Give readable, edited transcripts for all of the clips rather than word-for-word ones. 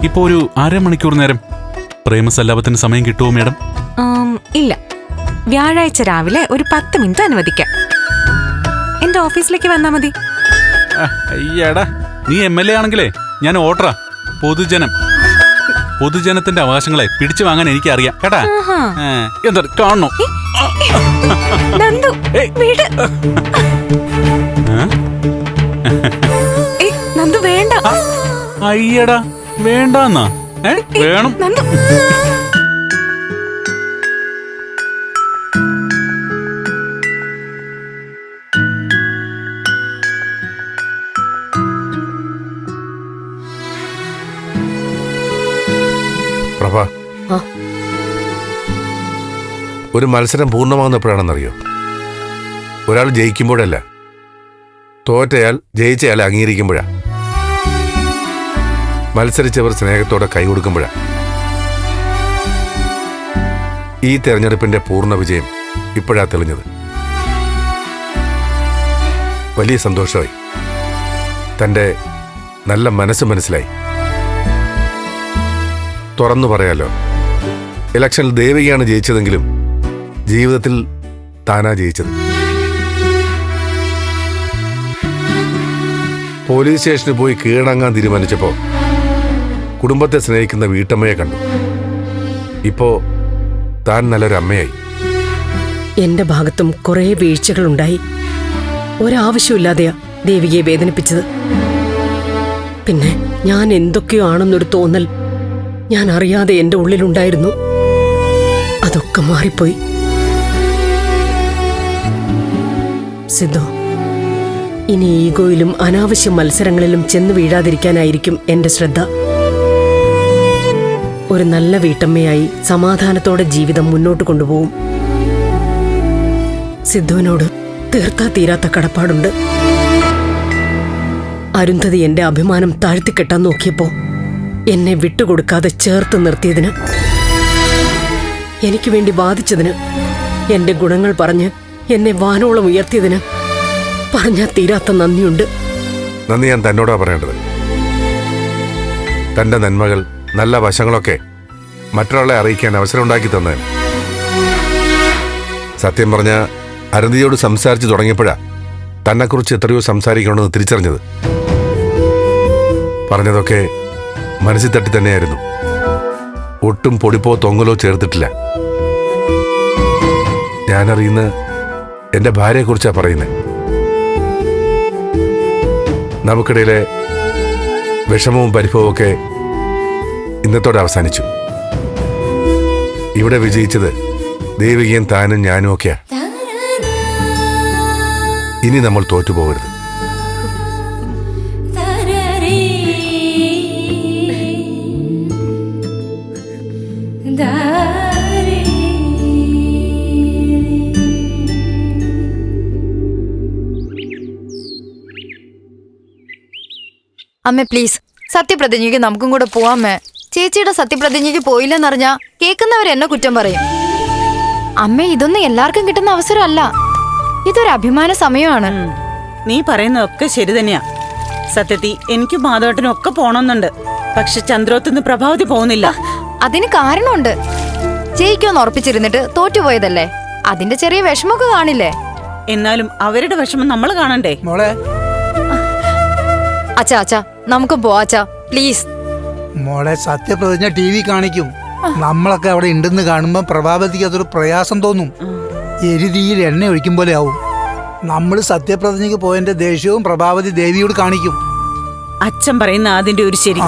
ഇപ്പോ ഒരു അരമണിക്കൂർ നേരം പ്രേമസല്ലാപത്തിന് സമയം കിട്ടുമോ മാഡം? ഇല്ല, വ്യാഴാഴ്ച രാവിലെ ഒരു 10 മിനിറ്റ് അനുവദിക്കാം. എന്റെ ഓഫീസിലേക്ക് വന്നാ മതി. അയ്യടാ, നീ MLA ആണെങ്കിലേ ഞാൻ ഓർഡറാ. പൊതുജനത്തിന്റെ അവകാശങ്ങളെ പിടിച്ചു വാങ്ങാൻ എനിക്ക് അറിയാം കേട്ടാ. എന്താ കാണണോ? നന്ദു വേണ്ട. അയ്യടാ വേണ്ടെന്നാ? വേണം. പ്രഭ, ഒരു മത്സരം പൂർണ്ണമാകുന്ന എപ്പോഴാണെന്നറിയോ? ഒരാൾ ജയിക്കുമ്പോഴല്ല, തോറ്റയാൾ ജയിച്ചയാളെ അംഗീകരിക്കുമ്പോഴാ. മത്സരിച്ചവർ സ്നേഹത്തോടെ കൈകൊടുക്കുമ്പോഴാ. ഈ തെരഞ്ഞെടുപ്പിന്റെ പൂർണ്ണ വിജയം ഇപ്പോഴാ തെളിഞ്ഞത്. വലിയ സന്തോഷമായി. തൻ്റെ നല്ല മനസ്സ് മനസ്സിലായി. തുറന്നു പറയാലോ, ഇലക്ഷനിൽ ദേവികയാണ് ജയിച്ചതെങ്കിലും ജീവിതത്തിൽ താനാ ജയിച്ചത്. പോലീസ് സ്റ്റേഷനിൽ പോയി കീഴടങ്ങാൻ തീരുമാനിച്ചപ്പോ കുടുംബത്തെ സ്നേഹിക്കുന്ന വീട്ടമ്മയെ കണ്ടു. ഇപ്പോ താൻ നല്ലൊരു അമ്മയായി. എന്റെ ഭാഗത്തും കുറെ വീഴ്ചകളുണ്ടായി. ഒരാവശ്യമില്ലാതെയാ ദേവികയെ വേദനിപ്പിച്ചത്. പിന്നെ ഞാൻ എന്തൊക്കെയോ ആണെന്നൊരു തോന്നൽ ഞാൻ അറിയാതെ എന്റെ ഉള്ളിലുണ്ടായിരുന്നു. അതൊക്കെ മാറിപ്പോയി. സിദ്ധു, ഇനി ഈഗോയിലും അനാവശ്യ മത്സരങ്ങളിലും ചെന്ന് വീഴാതിരിക്കാനായിരിക്കും എന്റെ ശ്രദ്ധ. ഒരു നല്ല വീട്ടമ്മയായി സമാധാനത്തോടെ ജീവിതം മുന്നോട്ട് കൊണ്ടുപോകും. സിദ്ധുവിനോട് തീർത്താ തീരാത്ത കടപ്പാടുണ്ട്. അരുന്ധതി എന്റെ അഭിമാനം താഴ്ത്തിക്കെട്ടാൻ നോക്കിയപ്പോ എന്നെ വിട്ടുകൊടുക്കാതെ ചേർത്ത് നിർത്തിയതിന്, എനിക്ക് വേണ്ടി വാദിച്ചതിന്, എന്റെ ഗുണങ്ങൾ പറഞ്ഞ് എന്നെ വാനോളം ഉയർത്തിയതിന് പറഞ്ഞാൽ തീരാത്ത നന്ദിയുണ്ട്. നന്ദി ഞാൻ തന്നോടാ പറയേണ്ടത്. തന്റെ നന്മകൾ, നല്ല വശങ്ങളൊക്കെ മറ്റൊരാളെ അറിയിക്കാൻ അവസരം ഉണ്ടാക്കി തന്നതിന്. സത്യം പറഞ്ഞ അരുന്ധതിയോട് സംസാരിച്ചു തുടങ്ങിയപ്പോഴാ തന്നെക്കുറിച്ച് എത്രയോ സംസാരിക്കണമെന്ന് തിരിച്ചറിഞ്ഞത്. പറഞ്ഞതൊക്കെ മനസ്സിൽ തട്ടി തന്നെയായിരുന്നു. ഒട്ടും പൊടിപ്പോ തൊങ്ങലോ ചേർത്തിട്ടില്ല. ഞാനറിയുന്ന എന്റെ ഭാര്യയെക്കുറിച്ചാ പറയുന്നത്. നമുക്കിടയിലെ വിഷമവും പരിഭവവും ഒക്കെ ഇന്നത്തോടെ അവസാനിച്ചു. ഇവിടെ വിജയിച്ചത് ദേവികയും താനും ഞാനും ഒക്കെയാ. ഇനി നമ്മൾ തോറ്റുപോകരുത്. അമ്മേ പ്ലീസ്, സത്യപ്രതിജ്ഞയ്ക്ക് നമുക്കും കൂടെ പോവാമേ. ചേച്ചിയുടെ സത്യപ്രതിജ്ഞയ്ക്ക് പോയില്ലെന്നറിഞ്ഞാ കേൾക്കുന്നവരെന്നെ കുറ്റം പറയും. അമ്മേ, ഇതൊന്നും എല്ലാവർക്കും കിട്ടുന്ന അവസരമല്ല. ഇതൊരു അഭിമാന സമയമാണ്. നീ പറയുന്നതൊക്കെ ശരി തന്നെയാ. സത്യത്തിൽ എനിക്കും മാധവട്ടനും ഒക്കെ പോണമെന്നുണ്ട്. പക്ഷെ ചന്ദ്രോത്തുനിന്ന് പ്രഭാവതി പോകുന്നില്ല. അതിന് കാരണമുണ്ട്. ജയിക്കുമെന്ന് ഉറപ്പിച്ചിരുന്നിട്ട് തോറ്റുപോയതല്ലേ. അതിന്റെ ചെറിയ വിഷമമൊക്കെ കാണില്ലേ? എന്നാലും അവരുടെ വിഷമം നമ്മൾ കാണണ്ടേ മോളെ? അച്ഛാ അച്ഛാ, നമുക്ക് പോവാച്ചാ പ്ലീസ്. മോളെ, സത്യപ്രതിജ്ഞ TV കാണിക്കും. നമ്മളൊക്കെ അവിടെ ഉണ്ടെന്ന് കാണുമ്പോ പ്രഭാവതിക്ക് അതൊരു പ്രയാസം തോന്നും. എരുതിയിൽ എണ്ണ ഒഴിക്കും പോലെ ആവും. നമ്മൾ സത്യപ്രതിജ്ഞയ്ക്ക് പോയതിന്റെ ദേഷ്യവും പ്രഭാവതി ദേവിയോട് കാണിക്കും. അച്ഛൻ പറയുന്ന അതിന്റെ ഒരു ശരി.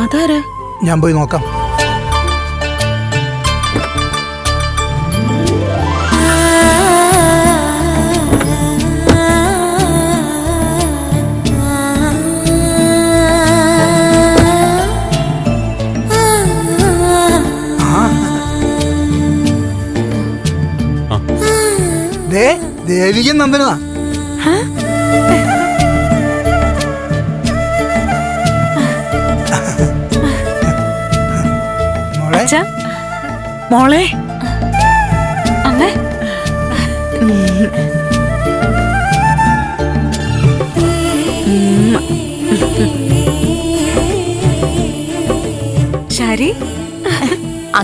അതാരാ? ഞാൻ പോയി നോക്കാം. ദേവികൻ നന്ദനാ. മോളെ, അമ്മേ,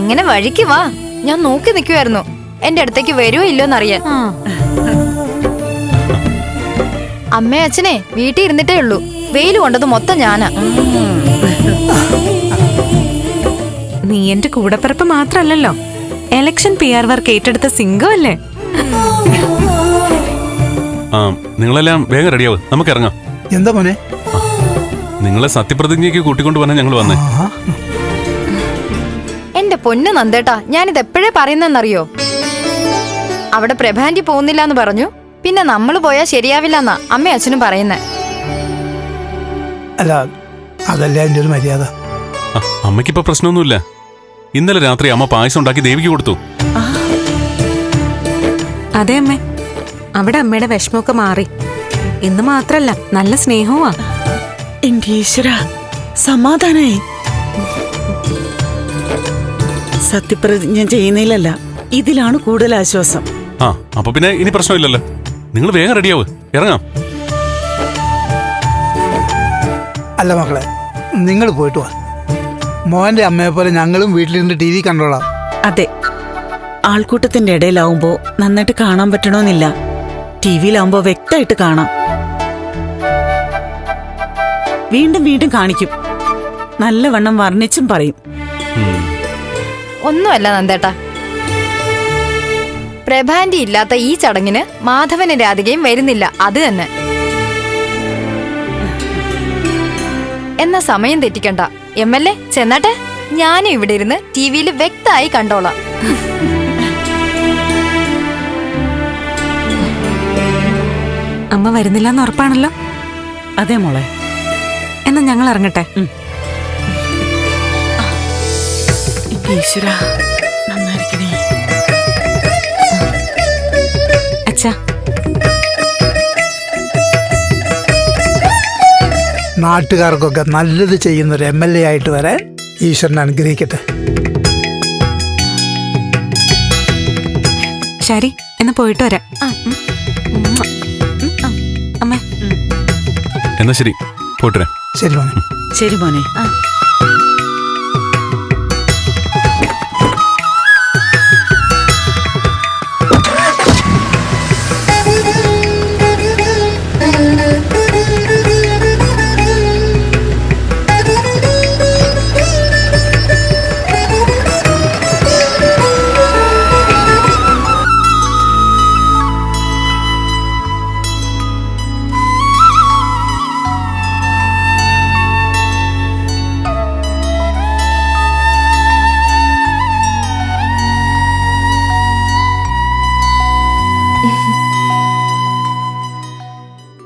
അങ്ങനെ വഴിക്ക് വാ, ഞാൻ നോക്കി നിൽക്കുമായിരുന്നു എന്റെ അടുത്തേക്ക് വരുമോ ഇല്ലോന്നറിയാൻ. അമ്മേ അച്ഛനെ വീട്ടിൽ ഇരുന്നിട്ടേ ഉള്ളൂ, വെയിൽ കൊണ്ടത് മൊത്തം ഞാനാ. നീ എന്റെ കൂടപ്പിറപ്പ് മാത്രല്ലല്ലോ, എലക്ഷൻ PR വർക്ക് ഏറ്റെടുത്ത സിംഗം അല്ലേ? ആ നിങ്ങളെല്ലാം വേഗം റെഡിയാവും, നമുക്ക് ഇറങ്ങാം. എന്താ മോനെ? നിങ്ങളെ സത്യപ്രതിജ്ഞയ്ക്ക് കൂട്ടിക്കൊണ്ടു വന്നാ ഞങ്ങൾ വന്നേ. എന്റെ പൊന്നു നന്ദേട്ടാ, ഞാനിത് എപ്പോഴേ പറയുന്നെന്നറിയോ? അവിടെ പ്രഭാന്റി പോകുന്നില്ല എന്ന് പറഞ്ഞു, പിന്നെ നമ്മൾ പോയാൽ ശരിയാവില്ലെന്നാ അമ്മയും അച്ഛനും പറയുന്നേ. അല്ല, അതല്ല എന്റെ ഒരു മര്യാദ. അമ്മയ്ക്കിപ്പോ പ്രശ്നമൊന്നുമില്ല. ഇന്നലെ രാത്രി അമ്മ പായസം ഉണ്ടാക്കി ദേവിക്ക് കൊടുത്തു. അതെ അമ്മേ, അവിടെ അമ്മയുടെ വിഷമമൊക്കെ മാറി. ഇന്ന് മാത്രല്ല, നല്ല സ്നേഹവുമാ. എന്റെ ഈശ്വര, സമാധാനായി. സത്യപ്രതിജ്ഞ ചെയ്യുന്നതിലല്ല, ഇതിലാണ് കൂടുതൽ ആശ്വാസം. ആ അപ്പൊ പിന്നെ ഇനി പ്രശ്നമില്ലല്ലോ. നിങ്ങൾ വേഗം റെഡിയാവ്, ഇറങ്ങാം. അല്ല മക്കളെ, നിങ്ങൾ പോയിട്ട് വാ. മോന്റെ അമ്മയെ പോലെ ഞങ്ങളും വീട്ടിലിരുന്ന് TV കണ്ടോളാം. അതെ, ആൾക്കൂട്ടത്തിന്റെ ഇടയിലാവുമ്പോ നന്നായിട്ട് കാണാൻ പറ്റണമെന്നില്ല. ടിവിയിലാവുമ്പോ വ്യക്തമായിട്ട് കാണാം. വീണ്ടും വീണ്ടും കാണിക്കും, നല്ലവണ്ണം വർണ്ണിച്ചും പറയും. ഒന്നുമല്ല നന്ദേട്ടാ, പ്രഭാന്റി ഇല്ലാത്ത ഈ ചടങ്ങിന് മാധവനും രാധികയും വരുന്നില്ല, അത് തന്നെ. എന്നാ സമയം തെറ്റിക്കണ്ട. MLA ചെന്നാട്ടെ, ഞാനും ഇവിടെ ഇരുന്ന് TV-യിൽ വ്യക്തമായി കണ്ടോളാം. അമ്മ വരുന്നില്ലെന്ന് ഉറപ്പാണല്ലോ? അതെ മോളെ. എന്നാ ഞങ്ങൾ ഇറങ്ങട്ടെ. ഈശ്വരാ, നന്നായിരിക്കണേ. അച്ഛാ, നാട്ടുകാർക്കൊക്കെ നല്ലത് ചെയ്യുന്നൊരു MLA ആയിട്ട് വരാൻ ഈശ്വരൻ അനുഗ്രഹിക്കട്ടെ. ശരി, എന്നാ പോയിട്ട് വരാം. അമ്മേ. എന്നാ ശരി, പോയിട്ട് വരാം. ശരി മോനെ. ശരി മോനെ.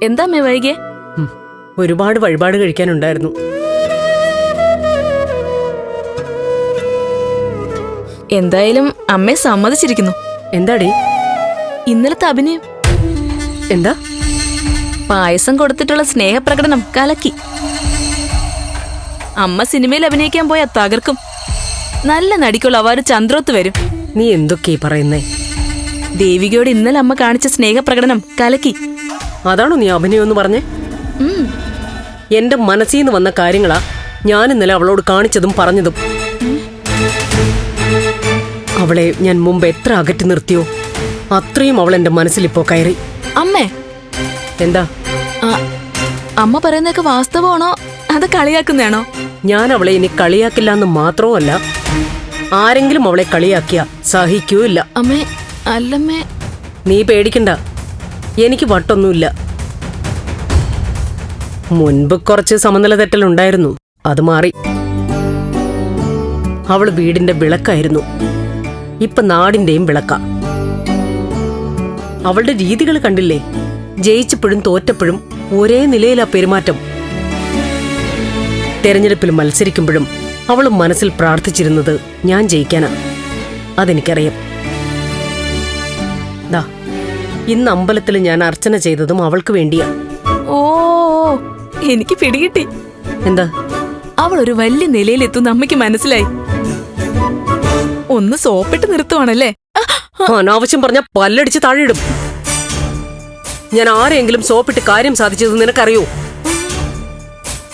എന്താ അമ്മേ വൈകിയേ? ഒരുപാട് വഴിപാട് കഴിക്കാനുണ്ടായിരുന്നു. എന്തായാലും അമ്മയെ സമ്മതിച്ചിരിക്കുന്നു. എന്താടി ഇന്നലത്തെ അഭിനയം? എന്താ? പായസം കൊടുത്തിട്ടുള്ള സ്നേഹപ്രകടനം കലക്കി. അമ്മ സിനിമയിൽ അഭിനയിക്കാൻ പോയാ തകർക്കും. നല്ല നടിക്കുള്ള അവാർഡ് ചന്ദ്രോത്ത് വരും. നീ എന്തൊക്കെയാ പറയുന്നേ? ദേവികയോട് ഇന്നലെ അമ്മ കാണിച്ച സ്നേഹപ്രകടനം കലക്കി. അതാണോ നീ അഭിനയം എന്ന് പറഞ്ഞേ? എന്റെ മനസ്സിൽ നിന്ന് വന്ന കാര്യങ്ങളാ ഞാൻ ഇന്നലെ അവളോട് കാണിച്ചതും പറഞ്ഞതും. അവളെ ഞാൻ മുമ്പ് എത്ര അകറ്റി നിർത്തിയോ അത്രയും അവൾ എന്റെ മനസ്സിലിപ്പോ കയറി. അമ്മേ, എന്താ? അമ്മ പറയുന്നതൊക്കെ വാസ്തവമാണോ അത് കളിയാക്കുന്നതാണോ? ഞാൻ അവളെ ഇനി കളിയാക്കില്ല എന്ന് മാത്രവുമല്ല, ആരെങ്കിലും അവളെ കളിയാക്കിയ സഹിക്കൂല്ല. അമ്മേ, അല്ലമ്മേ. നീ പേടിക്കണ്ട, എനിക്ക് വട്ടൊന്നുമില്ല. മുൻപ് കുറച്ച് സമനില തെറ്റലുണ്ടായിരുന്നു, അത് മാറി. അവള് വീടിന്റെ വിളക്കായിരുന്നു, ഇപ്പൊ നാടിന്റെയും വിളക്ക. അവളുടെ രീതികൾ കണ്ടില്ലേ? ജയിച്ചപ്പോഴും തോറ്റപ്പോഴും ഒരേ നിലയിലാ പെരുമാറ്റം. തെരഞ്ഞെടുപ്പിൽ മത്സരിക്കുമ്പോഴും അവള് മനസ്സിൽ പ്രാർത്ഥിച്ചിരുന്നത് ഞാൻ ജയിക്കാനാ. അതെനിക്കറിയാം. ദാ, ഇന്ന് അമ്പലത്തിൽ ഞാൻ അർച്ചന ചെയ്തതും അവൾക്ക് വേണ്ടിയാ. ഓ, എനിക്ക് പിടികിട്ടി. എന്താ? അവൾ ഒരു വലിയ നിലയിലെത്തുന്ന അമ്മയ്ക്ക് മനസ്സിലായി. ഒന്ന് സോപ്പിട്ട് നിർത്തുവാണല്ലേ? അനാവശ്യം പറഞ്ഞ പല്ലടിച്ച് താഴെയിടും. ഞാൻ ആരെങ്കിലും സോപ്പിട്ട് കാര്യം സാധിച്ചത് നിനക്കറിയോ?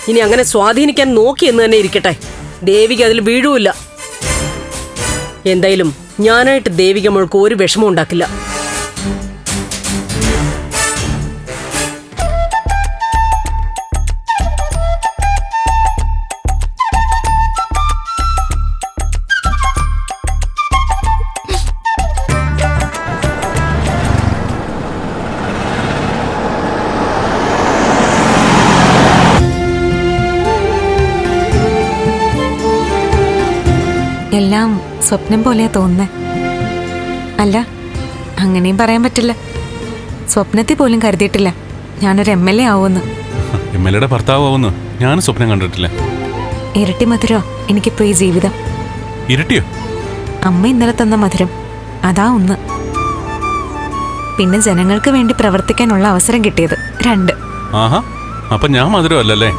ഇനി അങ്ങനെ സ്വാധീനിക്കാൻ നോക്കിയെന്ന് തന്നെ ഇരിക്കട്ടെ, ദേവിക്ക് അതിൽ വീഴുമില്ല. എന്തായാലും ഞാനായിട്ട് ദേവിക മോൾക്ക് ഒരു വിഷമം ഉണ്ടാക്കില്ല. എല്ലാം സ്വപ്നം പോലെയാ തോന്നുന്നേ. അല്ല, അങ്ങനെയും പറയാൻ പറ്റില്ല. സ്വപ്നത്തിൽ പോലും കരുതിയിട്ടില്ല ഞാനൊരു MLA ആവുമെന്ന്. MLA ഭർത്താവുമെന്ന് ഞാനും സ്വപ്നം കണ്ടിട്ടില്ല. ഇരട്ടി മധുരോ എനിക്കിപ്പോ ഈ ജീവിതം. ഇരട്ടിയോ? അമ്മ ഇന്നലെ തന്ന മധുരം അതാ ഒന്ന്. പിന്നെ ജനങ്ങൾക്ക് വേണ്ടി പ്രവർത്തിക്കാനുള്ള അവസരം കിട്ടിയത് 2. ആഹാ, അപ്പൊ ഞാൻ മധുരം അല്ലല്ലേ?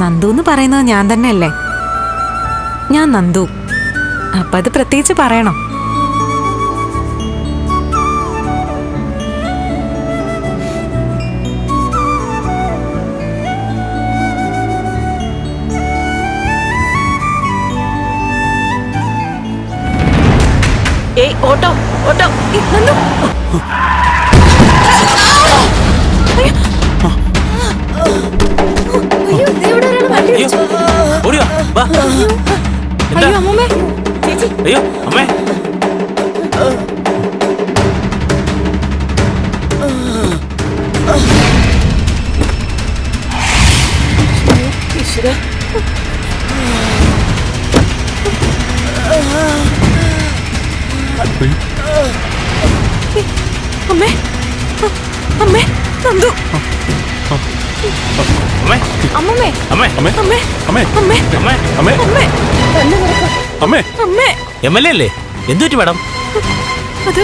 നന്ദു പറയുന്നത് ഞാൻ തന്നെയല്ലേ? ഞാൻ നന്ദു. അപ്പൊ അത് പ്രത്യേകിച്ച് പറയണം. ഏയ് ഓട്ടോ ഓട്ടോ നന്ദു ഓടിയോ വാ. എന്താ? അയ്യോ അമ്മൂമ്മേ, അയ്യോ അമ്മേ. അമ്മേ, അമ്മേ, നന്ദു. അമ്മേ അമ്മൂമ്മേ, അമ്മേ അമ്മേ അമ്മേ, അമ്മേ അമ്മേ, അമ്മേ അമ്മേ അമ്മേ, അമ്മേ. അമ്മേ. MLA അല്ലേ? എന്തു പറ്റി മാഡം? അത്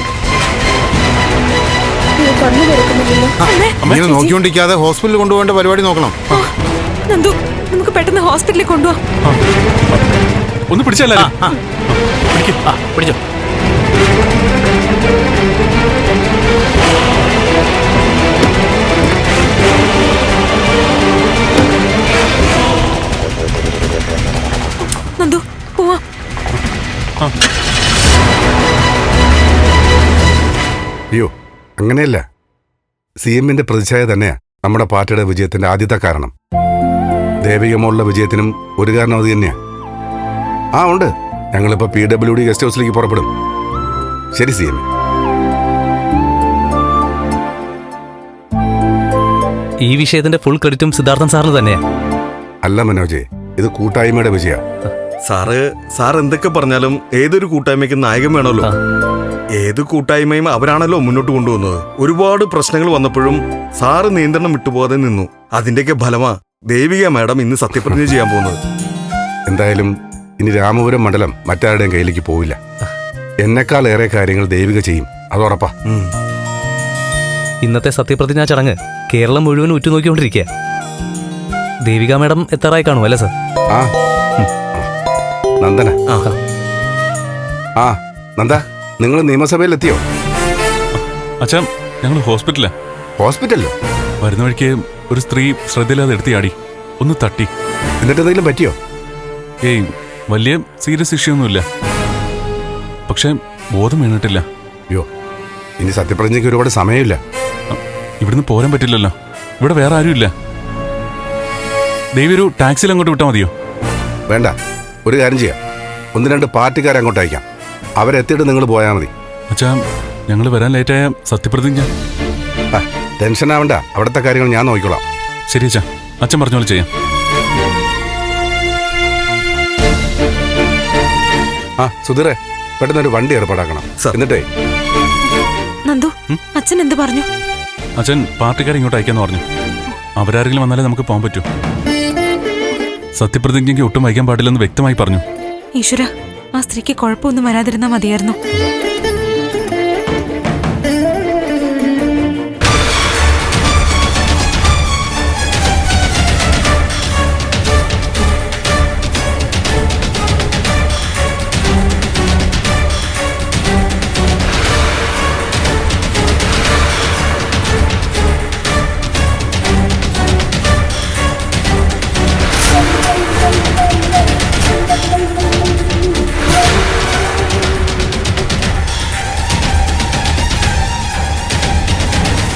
അമ്മേ, ഇങ്ങനെ നോക്കിക്കൊണ്ടിരിക്കാതെ ഹോസ്പിറ്റലിൽ കൊണ്ടുപോകേണ്ട പരിപാടി നോക്കണം. നന്ദു, നമുക്ക് പെട്ടെന്ന് ഹോസ്പിറ്റലിൽ കൊണ്ടുപോവാം. ഒന്ന് പിടിച്ചല്ലേ? പിടിച്ചോ. നന്ദു, പോവാം. അയ്യോ, അങ്ങനെയല്ല. CMന്റെ പ്രതിച്ഛായ തന്നെയാ നമ്മുടെ പാർട്ടിയുടെ വിജയത്തിന്റെ ആദ്യത്തെ കാരണം. ദേവികമോളുടെ വിജയത്തിനും ഒരു കാരണം അത് തന്നെയാ. ആ ഉണ്ട്, ഞങ്ങളിപ്പോ PWD ഗസ്റ്റ് ഹൗസിലേക്ക് പുറപ്പെടും. ശരി CM. ഈ വിഷയത്തിന്റെ ഫുൾ ക്രെഡിറ്റും സിദ്ധാർത്ഥൻ സാറിന് തന്നെയാ. അല്ല മനോജെ, ഇത് കൂട്ടായ്മയുടെ വിജയ. സാർ എന്തൊക്കെ പറഞ്ഞാലും ഏതൊരു കൂട്ടായ്മയ്ക്ക് നായകൻ വേണമല്ലോ. ഏത് കൂട്ടായ്മയും അവരാണല്ലോ മുന്നോട്ട് കൊണ്ടുപോകുന്നത്. ഒരുപാട് പ്രശ്നങ്ങൾ വന്നപ്പോഴും സാറ് നിയന്ത്രണം വിട്ടുപോകാതെ നിന്നു. അതിന്റെയൊക്കെ ഫലമാ ദേവിക മാഡം ഇന്ന് സത്യപ്രതിജ്ഞ ചെയ്യാൻ പോകുന്നത്. എന്തായാലും ഇനി രാമപുരം മണ്ഡലം മറ്റാരുടെയും കയ്യിലേക്ക് പോവില്ല. എന്നെക്കാൾ ഏറെ കാര്യങ്ങൾ ദേവിക ചെയ്യും, അതുറപ്പാ. ഇന്നത്തെ സത്യപ്രതിജ്ഞാ ചടങ്ങ് കേരളം മുഴുവൻ ഉറ്റുനോക്കിക്കൊണ്ടിരിക്കുക. ദേവിക മാഡം എത്താറായി കാണും അല്ലേ സർ? ആ നന്ദന. ആ നന്ദ, നിങ്ങൾ നിയമസഭയിൽ എത്തിയോ? അച്ഛാ, ഞങ്ങൾ ഹോസ്പിറ്റലാ. ഹോസ്പിറ്റലിലോ? വരുന്ന വഴിക്ക് ഒരു സ്ത്രീ ശ്രദ്ധയില്ലാതെ എടുത്തിയാടി, ഒന്ന് തട്ടി. എന്നിട്ട് എന്തെങ്കിലും പറ്റിയോ? ഏയ്, വലിയ സീരിയസ് ഇഷ്യൂ ഒന്നുമില്ല. പക്ഷെ ബോധം വീണിട്ടില്ല. അയ്യോ, ഇനി സത്യപ്രതിജ്ഞയ്ക്ക് ഒരുപാട് സമയമില്ല. ഇവിടുന്ന് പോരാൻ പറ്റില്ലല്ലോ. ഇവിടെ വേറെ ആരുമില്ല. ദേവി ഒരു ടാക്സിയിൽ അങ്ങോട്ട് വിട്ടാൽ മതിയോ? വേണ്ട, ഒരു കാര്യം ചെയ്യാം. 1-2 പാർട്ടിക്കാരെ അങ്ങോട്ട് അയക്കാം. അവരെത്തിയിട്ട് നിങ്ങൾ പോയാൽ മതി. അച്ഛാ, ഞങ്ങൾ വരാൻ ലേറ്റായ സത്യപ്രതിജ്ഞ. ടെൻഷൻ ആവണ്ട, അവിടുത്തെ കാര്യങ്ങൾ ഞാൻ നോക്കിക്കോളാം. ശരി അച്ഛാ, അച്ഛൻ പറഞ്ഞ പോലെ ചെയ്യാം. സുധീറെ, പെട്ടെന്നൊരു വണ്ടി ഏർപ്പാടാക്കണം. എന്നിട്ടേ നന്ദു, അച്ഛൻ എന്ത് പറഞ്ഞു? അച്ഛൻ പാർട്ടിക്കാരെ ഇങ്ങോട്ട് അയക്കാന്ന് പറഞ്ഞു. അവരാരെങ്കിലും വന്നാലേ നമുക്ക് പോകാൻ പറ്റൂ. സത്യപ്രതിജ്ഞയ്ക്ക് ഒട്ടും വൈകാൻ പാടില്ലെന്ന് വ്യക്തമായി പറഞ്ഞു. ഈശ്വര, ആ സ്ത്രീക്ക് കുഴപ്പമൊന്നും വരാതിരുന്നാ മതിയായിരുന്നു.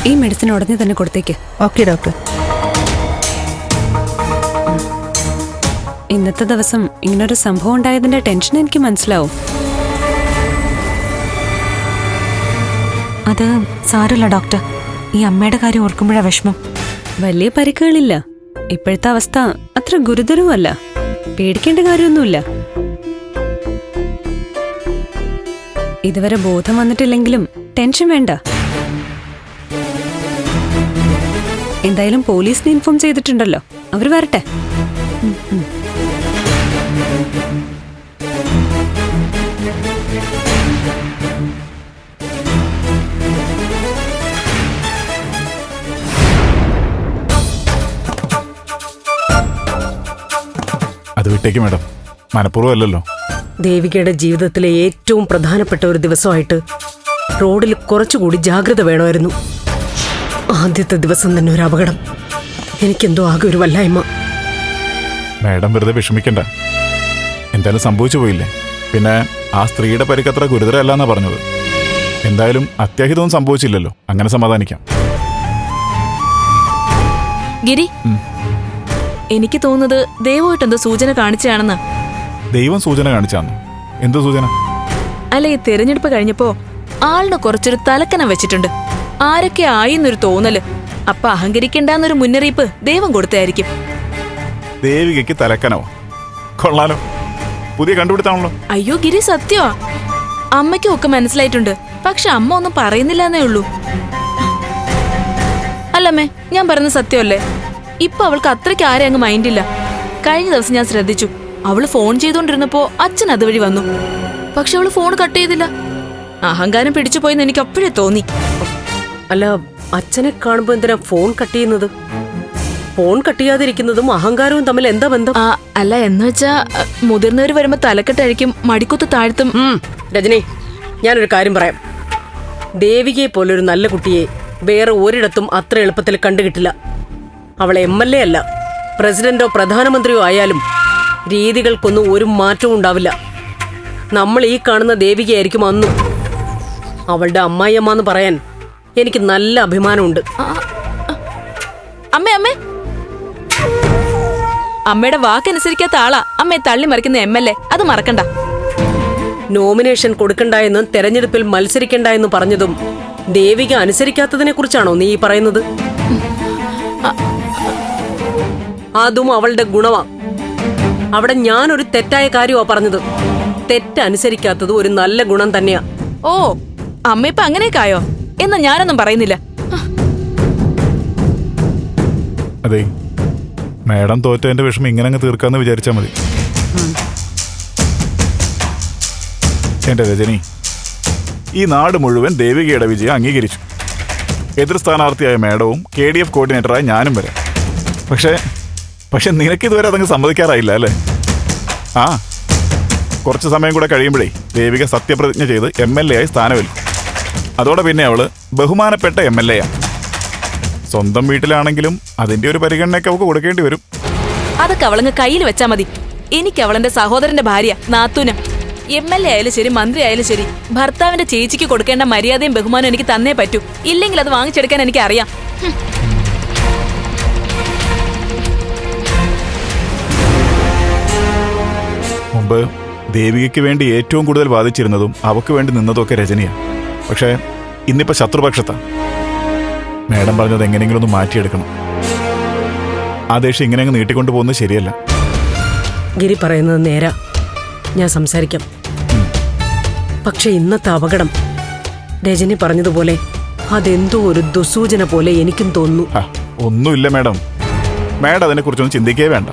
ഈ മെഡിസിൻ ഉടനെ തന്നെ കൊടുത്തേക്ക്. Okay doctor. ഇന്നത്തെ ദിവസം ഇങ്ങനൊരു സംഭവം ഉണ്ടായതിന്റെ ടെൻഷൻ എനിക്ക് മനസ്സിലാവും. അത് സാരമില്ല ഡോക്ടർ. ഈ അമ്മയുടെ കാര്യം ഓർക്കുമ്പോഴാ വിഷമം. വലിയ പരിക്കുകളില്ല. ഇപ്പോഴത്തെ അവസ്ഥ അത്ര ഗുരുതരവുമല്ല. പേടിക്കേണ്ട കാര്യമൊന്നുമില്ല. ഇതുവരെ ബോധം വന്നിട്ടില്ലെങ്കിലും ടെൻഷൻ വേണ്ട. എന്തായാലും പോലീസിനെ ഇൻഫോം ചെയ്തിട്ടുണ്ടല്ലോ, അവർ വരട്ടെ. അത് വിട്ടേക്ക് മാഡം, മനഃപൂർവ്വം അല്ലല്ലോ. ദേവികയുടെ ജീവിതത്തിലെ ഏറ്റവും പ്രധാനപ്പെട്ട ഒരു ദിവസമായിട്ട് റോഡിൽ കുറച്ചുകൂടി ജാഗ്രത വേണമായിരുന്നു. ആദ്യത്തെ ദിവസം തന്നെ ഒരു അപകടം. എനിക്കെന്തോ ആകെ ഒരു വല്ലായ്മ. മാഡം വെറുതെ വിഷമിക്കണ്ട. എന്തായാലും സംഭവിച്ചു പോയില്ലേ. പിന്നെ ആ സ്ത്രീയുടെ പരിക്കത്ര ഗുരുതരമല്ലെന്നാ പറഞ്ഞത്. എന്തായാലും അത്യാഹിതവും സംഭവിച്ചില്ലല്ലോ, അങ്ങനെ സമാധാനിക്കാം. ഗിരി, എനിക്ക് തോന്നുന്നത് ദൈവമായിട്ടെന്തോ സൂചന കാണിച്ചാണെന്നാ. ദൈവം സൂചന കാണിച്ചാന്ന്? എന്ത് സൂചന? അല്ല, ഈ തെരഞ്ഞെടുപ്പ് കഴിഞ്ഞപ്പോ ആളിന് കുറച്ചൊരു തലക്കനം വെച്ചിട്ടുണ്ട്. ആരൊക്കെ ആയിന്നൊരു തോന്നല്. അപ്പൊ അഹങ്കരിക്കണ്ടെന്നൊരു മുന്നറിയിപ്പ് ദൈവം കൊടുത്തായിരിക്കും. ദേവികയ്ക്ക് തലക്കനോ? കൊള്ളാലോ, പുതിയ കണ്ടുപിടുത്താണല്ലോ. അയ്യോ ഗിരി, സത്യമാ. അമ്മയ്ക്കും ഒക്കെ മനസ്സിലായിട്ടുണ്ട്. പക്ഷെ അമ്മ ഒന്നും പറയുന്നില്ല എന്നേ ഉള്ളൂ. അല്ലമ്മേ, ഞാൻ പറയുന്നത് സത്യമല്ലേ? ഇപ്പൊ അവൾക്ക് അത്രയ്ക്ക് ആരെ അങ്ങ് മൈൻഡില്ല. കഴിഞ്ഞ ദിവസം ഞാൻ ശ്രദ്ധിച്ചു, അവള് ഫോൺ ചെയ്തോണ്ടിരുന്നപ്പോ അച്ഛൻ അതുവഴി വന്നു. പക്ഷെ അവള് ഫോൺ കട്ട് ചെയ്തില്ല. അഹങ്കാരം പിടിച്ചു പോയെന്ന് എനിക്ക് അപ്പോഴേ തോന്നി. അല്ല, അച്ഛനെ കാണുമ്പോ എന്തിനാ ഫോൺ കട്ട് ചെയ്യുന്നത്? ഫോൺ കട്ട് ചെയ്യാതിരിക്കുന്നതും അഹങ്കാരവും തമ്മിൽ എന്താ ബന്ധം? അല്ല, എന്നുവെച്ചാ മുതിർന്നവര് വരുമ്പോ തലക്കെട്ടഴിക്കും, മടിക്കുത്ത് താഴ്ത്തും. രജനി, ഞാനൊരു കാര്യം പറയാം. ദേവികയെ പോലൊരു നല്ല കുട്ടിയെ വേറെ ഒരിടത്തും അത്ര എളുപ്പത്തിൽ കണ്ടുകിട്ടില്ല. അവൾ MLA അല്ല, പ്രസിഡന്റോ പ്രധാനമന്ത്രിയോ ആയാലും രീതികൾക്കൊന്നും ഒരു മാറ്റവും ഉണ്ടാവില്ല. നമ്മൾ ഈ കാണുന്ന ദേവികയായിരിക്കും അന്നും. അവളുടെ അമ്മായിയമ്മ എന്ന് പറയാൻ എനിക്ക് നല്ല അഭിമാനമുണ്ട്. അമ്മേ, അമ്മേ, അമ്മയുടെ വാക്കനുസരിക്കാത്ത ആളാ അമ്മയെ തള്ളി മറിക്കുന്ന MLA. അത് മറക്കണ്ട. നോമിനേഷൻ കൊടുക്കണ്ടെന്നും തെരഞ്ഞെടുപ്പിൽ മത്സരിക്കണ്ട എന്ന് പറഞ്ഞതും ദേവിക അനുസരിക്കാത്തതിനെ കുറിച്ചാണോ നീ പറയുന്നത്? അതും അവളുടെ ഗുണമാ. അവിടെ ഞാനൊരു തെറ്റായ കാര്യമാ പറഞ്ഞത്. തെറ്റനുസരിക്കാത്തത് ഒരു നല്ല ഗുണം തന്നെയാ. ഓ, അമ്മ ഇപ്പൊ അങ്ങനെയൊക്കെ ആയോ? എന്നാ ഞാനൊന്നും പറയുന്നില്ല. അതെ, മാഡം തോറ്റതിന്റെ വിഷമം ഇങ്ങനെ അങ്ങ് തീർക്കാന്ന് വിചാരിച്ചാൽ മതി. എന്റെ രജനി, ഈ നാട് മുഴുവൻ ദേവികയുടെ വിജയം അംഗീകരിച്ചു. എതിർ സ്ഥാനാർത്ഥിയായ മാഡവും KDF കോർഡിനേറ്ററായ ഞാനും വരാം. പക്ഷെ നിനക്കിതുവരെ അതങ്ങ് സമ്മതിക്കാറായില്ല അല്ലേ? ആ, കുറച്ച് സമയം കൂടെ കഴിയുമ്പോഴേ ദേവിക സത്യപ്രതിജ്ഞ ചെയ്ത് MLA ആയി സ്ഥാനമേൽക്കും. അതോടെ പിന്നെ അവള് ബഹുമാനപ്പെട്ട MLA ആണ്. സ്വന്തം വീട്ടിലാണെങ്കിലും അതിന്റെ ഒരു പരിഗണനയൊക്കെ അവൾക്ക് കൊടുക്കേണ്ടി വരും. അതൊക്കെ അവളങ്ങ് കയ്യിൽ വെച്ചാ മതി. എനിക്ക് അവളെന്റെ സഹോദരന്റെ ഭാര്യ, നാത്തൂന. MLA ആയാലും ശരി, മന്ത്രി ആയാലും ശരി, ഭർത്താവിന്റെ ചേച്ചിക്ക് കൊടുക്കേണ്ട മര്യാദയും ബഹുമാനവും എനിക്ക് തന്നേ പറ്റൂ. ഇല്ലെങ്കിൽ അത് വാങ്ങിച്ചെടുക്കാൻ എനിക്ക് അറിയാം. മുമ്പ് ദേവികയ്ക്ക് വേണ്ടി ഏറ്റവും കൂടുതൽ വാദിച്ചിരുന്നതും അവക്ക് വേണ്ടി നിന്നതും ഒക്കെ രജനിയാണ്. പക്ഷേ ഇന്നിപ്പോ ശത്രുപക്ഷത്താ. മാഡം പറഞ്ഞത് എങ്ങനെയെങ്കിലും ഒന്ന് മാറ്റിയെടുക്കണം. ആ ദേഷ്യം ഇങ്ങനെ അങ്ങ് നീട്ടിക്കൊണ്ടു പോകുന്നത് ശരിയല്ല. ഗിരി പറയുന്നത് നേരാ, ഞാൻ സംസാരിക്കാം. പക്ഷെ ഇന്നത്തെ അപകടം രജനി പറഞ്ഞതുപോലെ അതെന്തോ ഒരു ദുസൂചന പോലെ എനിക്കും തോന്നുന്നു. ഒന്നുമില്ല മാഡം, മാഡം അതിനെക്കുറിച്ചൊന്നും ചിന്തിക്കേ വേണ്ട.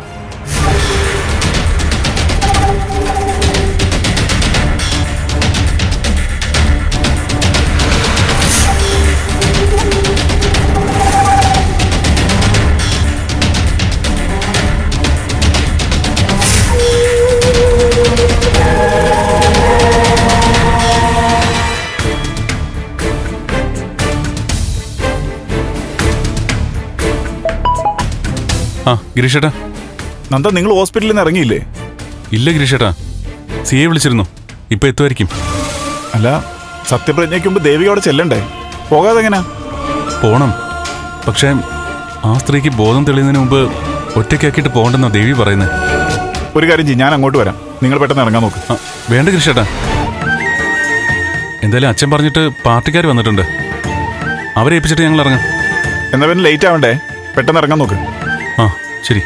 ഗിരീഷേട്ടാ, നന്ദ, നിങ്ങൾ ഹോസ്പിറ്റലിൽ നിന്ന് ഇറങ്ങിയില്ലേ? ഇല്ല ഗിരീഷേട്ടാ, CA വിളിച്ചിരുന്നു. ഇപ്പൊ എത്തുമായിരിക്കും. അല്ല, സത്യപ്രതിജ്ഞയ്ക്ക് മുമ്പ് ദേവിക അവിടെ ചെല്ലണ്ടേ? പോകാതെ എങ്ങനാ? പോണം. പക്ഷേ ആ സ്ത്രീക്ക് ബോധം തെളിയുന്നതിന് മുമ്പ് ഒറ്റയ്ക്കാക്കിയിട്ട് പോകണ്ടെന്നാ ദേവി പറയുന്നത്. ഒരു കാര്യം ചെയ്യും, ഞാൻ അങ്ങോട്ട് വരാം. നിങ്ങൾ പെട്ടെന്ന് ഇറങ്ങാൻ നോക്ക്. വേണ്ട കൃഷ്ണേട്ടാ, എന്തായാലും അച്ഛൻ പറഞ്ഞിട്ട് പാർട്ടിക്കാർ വന്നിട്ടുണ്ട്. അവരെ ഏൽപ്പിച്ചിട്ട് ഞങ്ങൾ ഇറങ്ങാം. എന്നാ പിന്നെ ലേറ്റ് ആവണ്ടേ, പെട്ടെന്ന് ഇറങ്ങാൻ നോക്ക്. ആ ശരി.